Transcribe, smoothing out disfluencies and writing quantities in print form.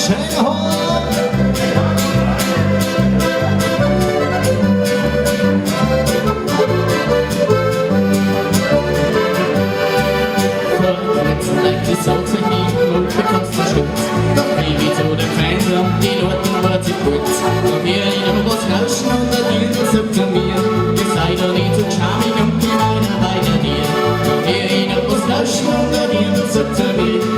schön hoch. So zu hin und bekommst du Schutz. Doch wie zu den Feinden und die Noten wird sie kurz. Doch wir in was rauschen und der Deal sagt zu mir, ihr seid doch nicht so charmig und gemeiner bei der dir. Doch wir in was rauschen und der Deal sagt zu mir,